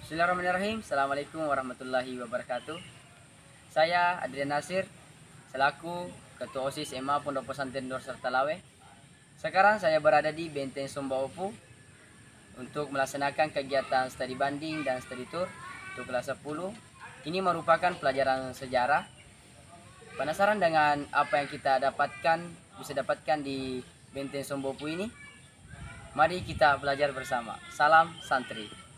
Bismillahirrahmanirrahim. Assalamualaikum warahmatullahi wabarakatuh. Saya Adrian Nasir selaku Ketua OSIS SMA Pondok Pesantren Nur Serta Lawe. Sekarang saya berada di Benteng Sombaopu untuk melaksanakan kegiatan studi banding dan studi tour untuk kelas 10. Ini merupakan pelajaran sejarah. Penasaran dengan apa yang kita bisa dapatkan di Benteng Sombaopu ini? Mari kita belajar bersama. Salam santri.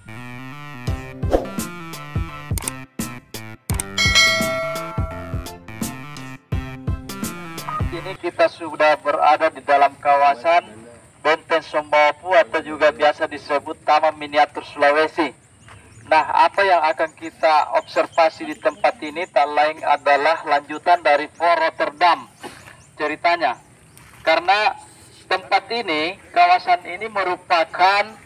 Ini kita sudah berada di dalam kawasan Benteng Sombaopu atau juga biasa disebut Taman Miniatur Sulawesi. Nah, apa yang akan kita observasi di tempat ini tak lain adalah lanjutan dari Fort Rotterdam ceritanya. Karena tempat ini, kawasan ini merupakan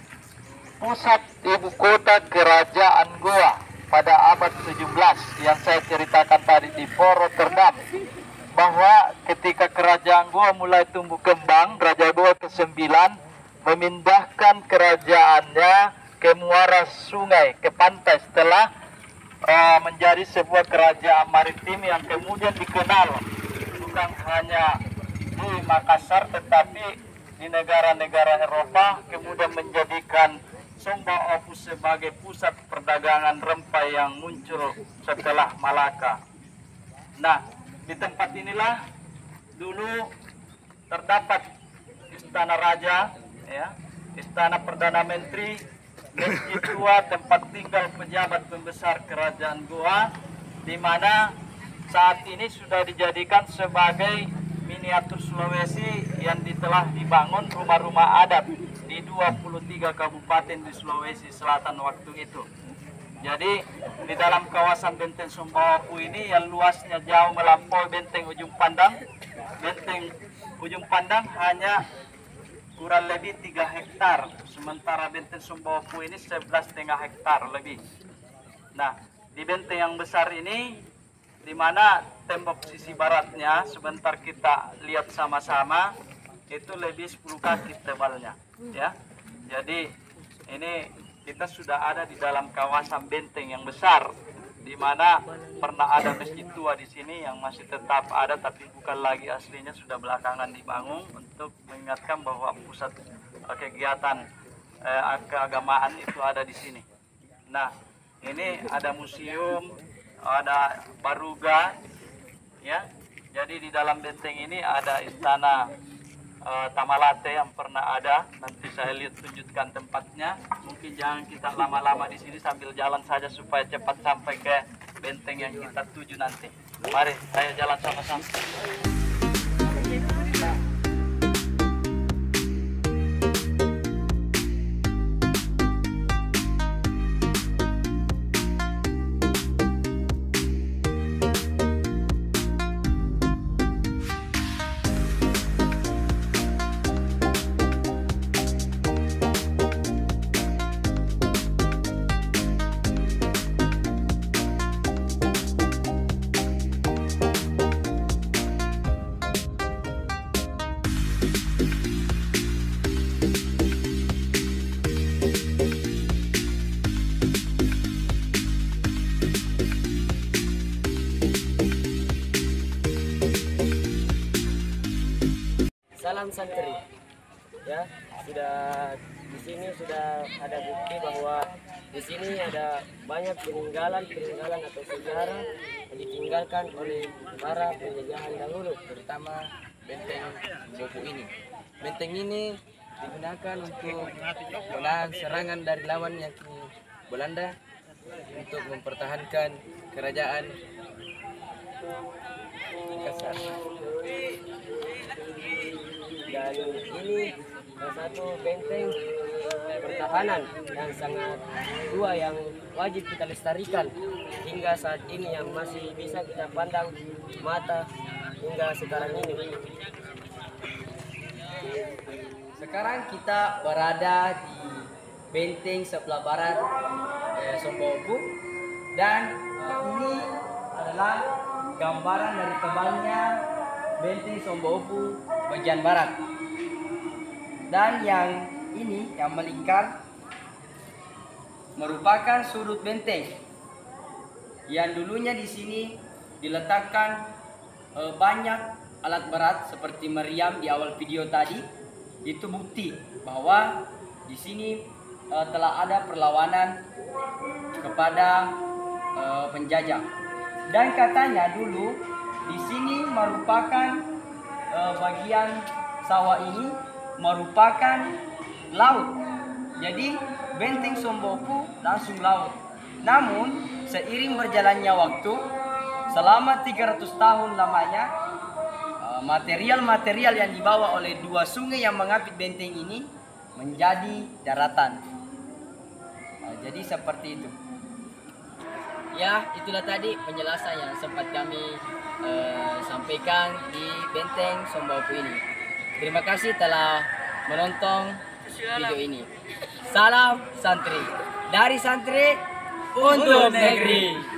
pusat ibu kota kerajaan Goa pada abad 17 yang saya ceritakan tadi di Fort Rotterdam. Bahwa ketika kerajaan Goa mulai tumbuh kembang, Raja Goa ke-9 memindahkan kerajaannya ke muara sungai, ke pantai setelah menjadi sebuah kerajaan maritim yang kemudian dikenal bukan hanya di Makassar tetapi di negara-negara Eropa, kemudian menjadikan Sombaopu sebagai pusat perdagangan rempah yang muncul setelah Malaka. Nah, di tempat inilah dulu terdapat istana raja, ya, istana perdana menteri, masjid tua, tempat tinggal pejabat pembesar kerajaan Goa, di mana saat ini sudah dijadikan sebagai miniatur Sulawesi yang telah dibangun rumah-rumah adat di 23 kabupaten di Sulawesi Selatan waktu itu. Jadi di dalam kawasan Benteng Sombaopu ini yang luasnya jauh melampaui Benteng Ujung Pandang. Benteng Ujung Pandang hanya kurang lebih 3 hektar, sementara Benteng Sombaopu ini 11,5 hektar lebih. Nah, di benteng yang besar ini, di mana tembok sisi baratnya, sebentar kita lihat sama-sama, itu lebih 10 kaki tebalnya, ya. Jadi ini kita sudah ada di dalam kawasan benteng yang besar, di mana pernah ada masjid tua di sini yang masih tetap ada, tapi bukan lagi aslinya, sudah belakangan dibangun untuk mengingatkan bahwa pusat kegiatan keagamaan itu ada di sini. Nah, ini ada museum, ada baruga, ya. Jadi di dalam benteng ini ada istana Tamalate yang pernah ada. Nanti saya lihat tunjukkan tempatnya. Mungkin jangan kita lama-lama di sini, sambil jalan saja supaya cepat sampai ke benteng yang kita tuju nanti. Mari, saya jalan sama-sama. Salam santri, ya. Di sini sudah ada bukti bahwa di sini ada banyak peninggalan atau sejarah yang ditinggalkan oleh para penjajahan dahulu, terutama benteng Sombaopu ini. Benteng ini digunakan untuk menahan serangan dari lawan yakni Belanda, untuk mempertahankan kerajaan Makassar. Dan ini salah satu benteng pertahanan yang sangat tua yang wajib kita lestarikan hingga saat ini, yang masih bisa kita pandang mata hingga sekarang ini. Sekarang kita berada di benteng sebelah barat Sombaopu, dan ini adalah gambaran dari tebalnya benteng Sombaopu bagian barat. Dan yang ini yang melingkar merupakan sudut benteng yang dulunya di sini diletakkan banyak alat berat seperti meriam di awal video tadi. Itu bukti bahwa di sini telah ada perlawanan kepada penjajah. Dan katanya dulu di sini merupakan bagian sawah ini merupakan laut. Jadi benteng Sombopu langsung laut. Namun seiring berjalannya waktu, selama 300 tahun lamanya, material-material yang dibawa oleh dua sungai yang mengapit benteng ini menjadi daratan. Jadi seperti itu. Ya, itulah tadi penjelasan yang sempat kami sampaikan di benteng Sombopu ini. Terima kasih telah menonton video ini. Salam santri. Dari santri untuk negeri.